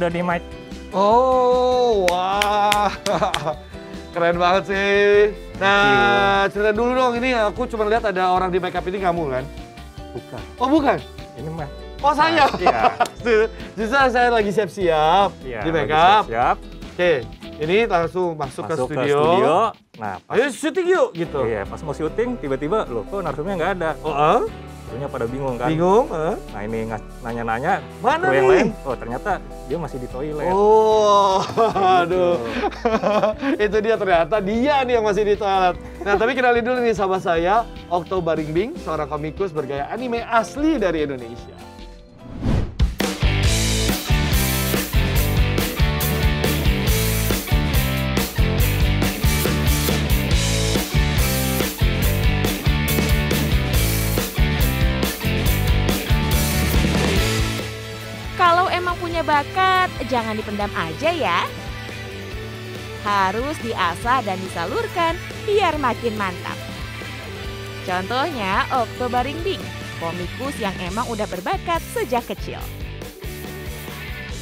udah di mic. Oh, wah. Keren banget sih. Nah, cerita dulu dong, ini aku cuma lihat ada orang di makeup ini kamu kan? Bukan. Oh, bukan? Ini mah. Oh, saya? Iya. Justru saya lagi siap-siap Iya, di makeup. siap. Oke, ini langsung masuk ke studio. Nah, pas, Ayo syuting yuk, gitu. iya, pas mau syuting tiba-tiba loh kok narsumnya nggak ada. Oh, Krunya pada bingung kan. bingung? Nah ini nanya-nanya Mana kru yang nih? lain, oh ternyata dia masih di toilet. Oh, Gitu. aduh. Itu dia ternyata dia nih yang masih di toilet. Nah, tapi kenalin dulu nih sahabat saya, Okto Baringbing, seorang komikus bergaya anime asli dari Indonesia. Kalau emang punya bakat, jangan dipendam aja ya. Harus diasah dan disalurkan biar makin mantap. Contohnya Okto Baringbing, komikus yang emang udah berbakat sejak kecil.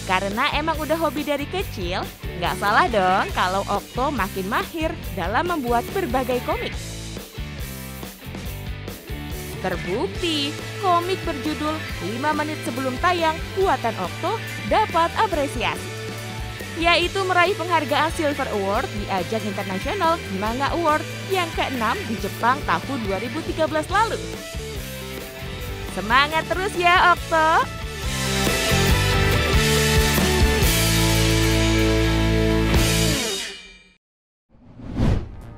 Karena emang udah hobi dari kecil, nggak salah dong kalau Okto makin mahir dalam membuat berbagai komik. Terbukti, komik berjudul 5 menit sebelum tayang buatan Okto dapat apresiasi, yaitu meraih penghargaan Silver Award di ajang internasional Manga Award yang ke-6 di Jepang tahun 2013 lalu. Semangat terus ya Okto!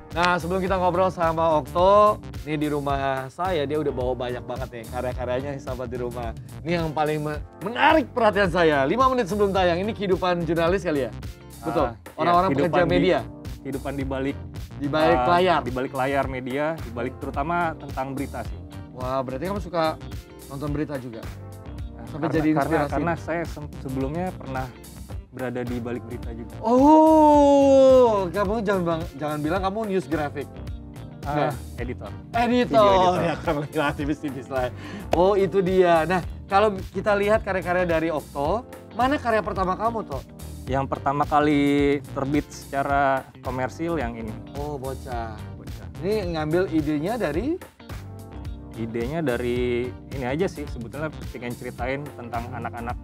Nah, sebelum kita ngobrol sama Okto, ini di rumah saya dia udah bawa banyak banget nih karya-karyanya sahabat di rumah. Ini yang paling menarik perhatian saya. 5 menit sebelum tayang, ini kehidupan jurnalis kali ya? Betul. Orang-orang pekerja media. Kehidupan di balik layar. Di balik layar media, di balik terutama tentang berita sih. Wah, berarti kamu suka nonton berita juga? Sampai Karena- jadi inspirasi. Karena saya sebelumnya pernah berada di balik berita juga. Oh, kamu jangan bilang kamu news graphic. Editor. Editor, Video editor. ya kan aktivis-aktivis lah. Oh, itu dia. Nah, kalau kita lihat karya-karya dari Okto, mana karya pertama kamu, Toh? Yang pertama kali terbit secara komersil yang ini. Oh, Bocah. Ini ngambil idenya dari? Idenya dari ini aja sih, sebetulnya pengen ceritain tentang anak-anak.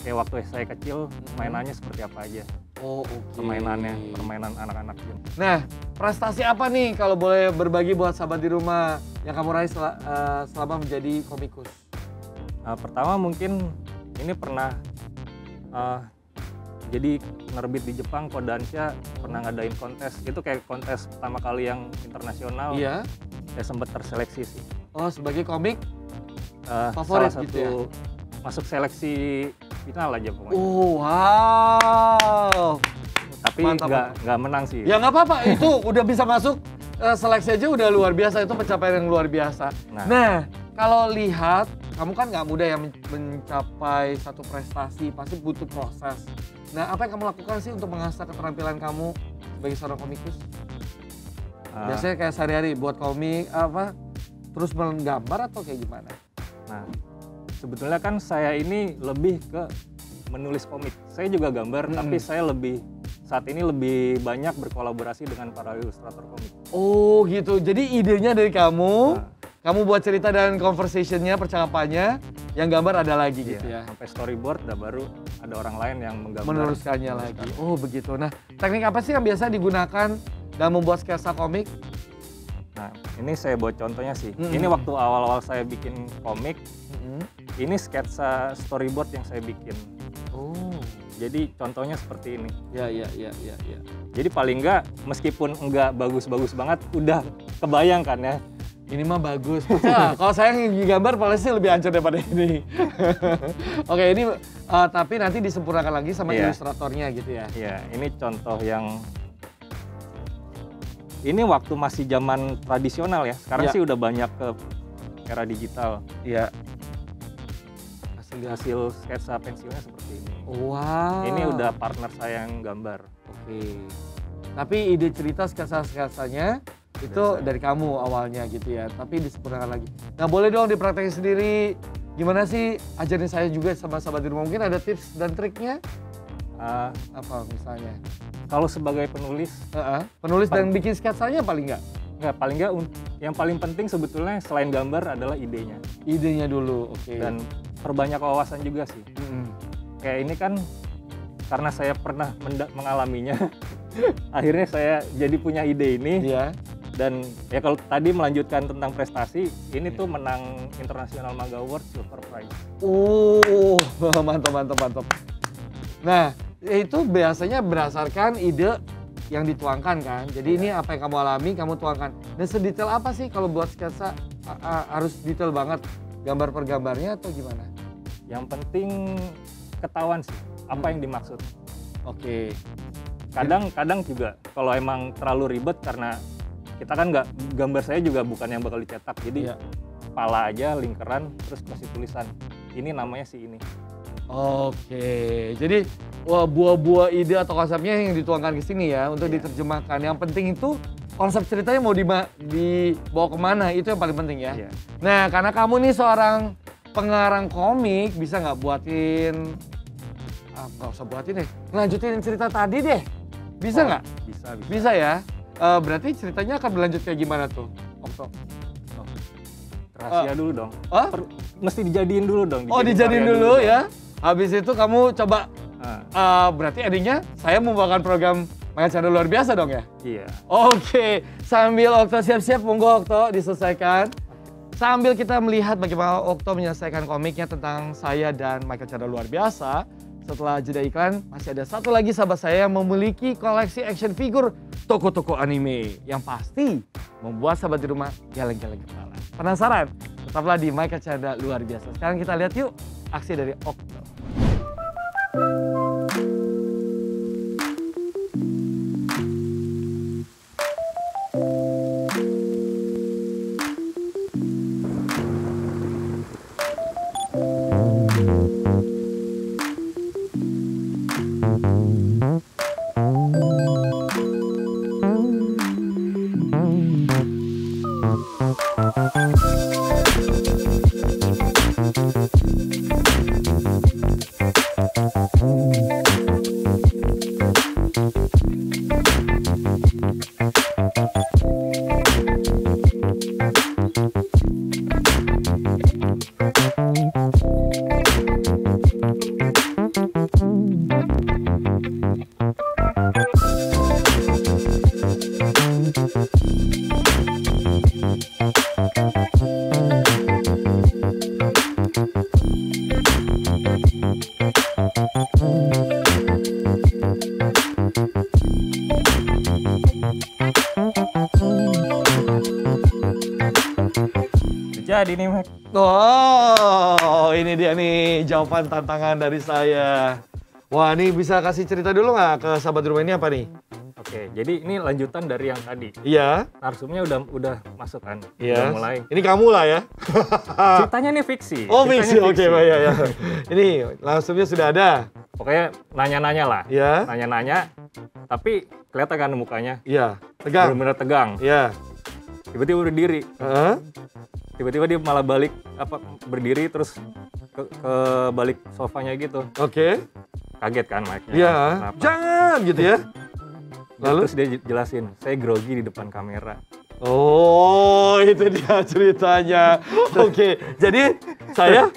Kayak waktu saya kecil, mainannya seperti apa aja. Oh, oke. Permainan anak-anak gitu. Nah, prestasi apa nih kalau boleh berbagi buat sahabat di rumah yang kamu raih selama menjadi komikus? Pertama mungkin ini pernah jadi nerbit di Jepang, Kodansha pernah ngadain kontes. Itu kayak kontes pertama kali yang internasional. Iya. Saya sempat terseleksi sih. Oh, sebagai komik salah favorit satu gitu ya? masuk seleksi final aja pokoknya. Oh, wow. Tapi Mantap. nggak menang sih. Ya nggak apa-apa, itu udah bisa masuk seleksi aja udah luar biasa, itu pencapaian yang luar biasa. Nah, kalau lihat, kamu kan nggak mudah ya mencapai satu prestasi, pasti butuh proses. Nah, apa yang kamu lakukan sih untuk mengasah keterampilan kamu sebagai seorang komikus? Biasanya kayak sehari-hari buat komik, terus menggambar atau kayak gimana? Nah, sebetulnya kan saya ini lebih ke menulis komik. Saya juga gambar, tapi saya saat ini lebih banyak berkolaborasi dengan para ilustrator komik. Oh gitu, jadi idenya dari kamu, kamu buat cerita dan conversationnya, percakapannya, yang gambar ada lagi gitu ya? Sampai storyboard, baru ada orang lain yang menggambar. Meneruskannya lagi, oh begitu. Nah, teknik apa sih yang biasa digunakan dalam membuat sketsa komik? Nah, ini saya buat contohnya sih. Ini waktu awal-awal saya bikin komik, ini sketsa storyboard yang saya bikin. Oh. Jadi contohnya seperti ini. Ya. Jadi paling enggak, meskipun enggak bagus-bagus banget, udah kebayang kan ya. Ini mah bagus. Nah, kalau saya gambar pasti lebih hancur daripada ini. Oke, ini tapi nanti disempurnakan lagi sama ilustratornya gitu ya? Iya, ini contoh yang ini waktu masih zaman tradisional ya. Sekarang sih udah banyak ke era digital. Iya. Hasil sketsa pensilnya seperti ini. Wow. Ini udah partner saya yang gambar. Oke. Tapi ide cerita sketsa-sketsanya itu dari kamu awalnya gitu ya. Tapi disempurnakan lagi. Nah, boleh dong dipraktekin sendiri. Gimana sih? Ajarin saya juga sama sahabat di rumah. Mungkin ada tips dan triknya? Apa misalnya? Kalau sebagai penulis, Penulis dan bikin sketsanya paling nggak? paling nggak yang paling penting sebetulnya selain gambar adalah idenya. Idenya dulu, oke. Dan perbanyak wawasan juga sih. Kayak ini kan karena saya pernah mengalaminya, akhirnya saya jadi punya ide ini. Iya. Dan ya kalau tadi melanjutkan tentang prestasi, ini tuh menang International Manga Award Silver Prize. Mantap. Nah, itu biasanya berdasarkan ide yang dituangkan kan. Jadi ini apa yang kamu alami, kamu tuangkan. Dan sedetail apa sih kalau buat sketsa? Harus detail banget gambar per gambarnya atau gimana? Yang penting ketahuan sih apa yang dimaksud. Oke. Kadang juga kalau emang terlalu ribet karena kita kan gambar saya juga bukan yang bakal dicetak. Jadi kepala aja, lingkaran, terus kasih tulisan. Ini namanya si ini. Oke. Jadi buah-buah ide atau konsepnya yang dituangkan ke sini ya untuk diterjemahkan. Yang penting itu konsep ceritanya mau dibawa kemana, itu yang paling penting ya. Iya. Nah, karena kamu nih seorang pengarang komik, bisa nggak buatin, nggak usah buatin deh, lanjutin cerita tadi deh. Bisa nggak? Bisa. Bisa ya? Berarti ceritanya akan berlanjut kayak gimana tuh, Okto? Rahasia dulu dong. Mesti dijadiin dulu dong. Dijadiin dulu ya. Habis itu kamu coba, berarti endingnya saya membawakan program Manga Channel luar biasa dong ya? Iya. Oke, sambil Okto siap-siap, monggo Okto diselesaikan. Sambil kita melihat bagaimana Okto menyelesaikan komiknya tentang saya dan Michael Chandra luar biasa. Setelah jeda iklan, masih ada satu lagi sahabat saya yang memiliki koleksi action figure toko-toko anime. Yang pasti membuat sahabat di rumah geleng-geleng kepala. Penasaran? Tetaplah di Michael Chandra luar biasa. Sekarang kita lihat yuk aksi dari Okto. Jadi nih, Mac. Ini dia nih jawaban tantangan dari saya. Wah, ini bisa kasih cerita dulu nggak ke sahabat di rumah ini apa nih? Oke, jadi ini lanjutan dari yang tadi. Iya. Narsumnya udah masuk kan? Iya. Udah mulai. Ini kamu lah ya. Ceritanya nih fiksi. Oh, fiksi. Oke, ya. Ini narsumnya sudah ada. Pokoknya nanya-nanya lah. Iya. Nanya-nanya, tapi kelihatan kan mukanya. Iya. Tegang. Bener-bener tegang. Iya. Tiba-tiba berdiri. Tiba-tiba dia malah berdiri terus ke balik sofanya gitu. Oke. Kaget kan Mike-nya. Iya. Kenapa? Jangan gitu ya. Lalu? Terus dia jelasin, saya grogi di depan kamera. Oh, itu dia ceritanya. Oke, jadi saya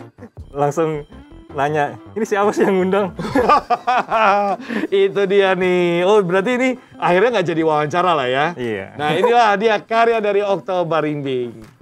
langsung nanya, ini siapa sih yang ngundang? Itu dia nih. Oh, berarti ini akhirnya nggak jadi wawancara lah ya? Iya. Nah, inilah dia karya dari Okto Barimbing.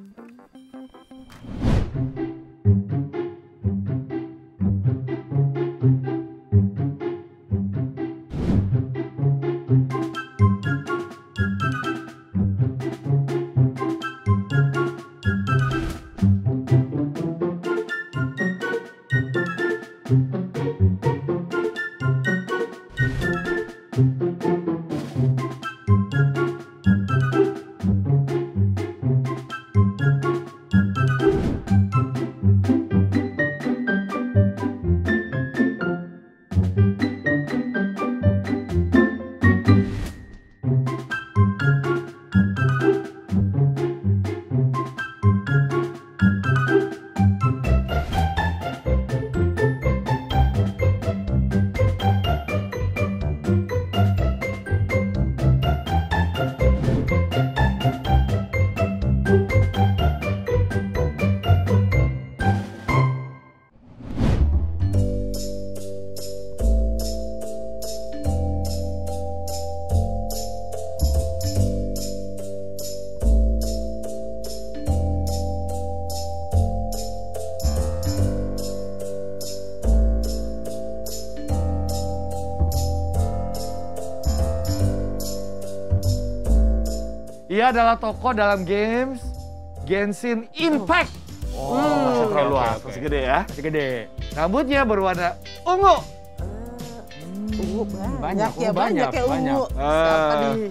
Ia adalah tokoh dalam games Genshin Impact. Masih terlalu luas, masih gede ya. Masih gede. Rambutnya berwarna ungu. Banyak ya ungu. Siapa nih?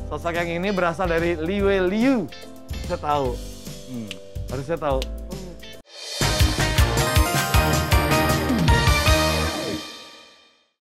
Sosok yang ini berasal dari Liu. Saya tahu. Harusnya tahu.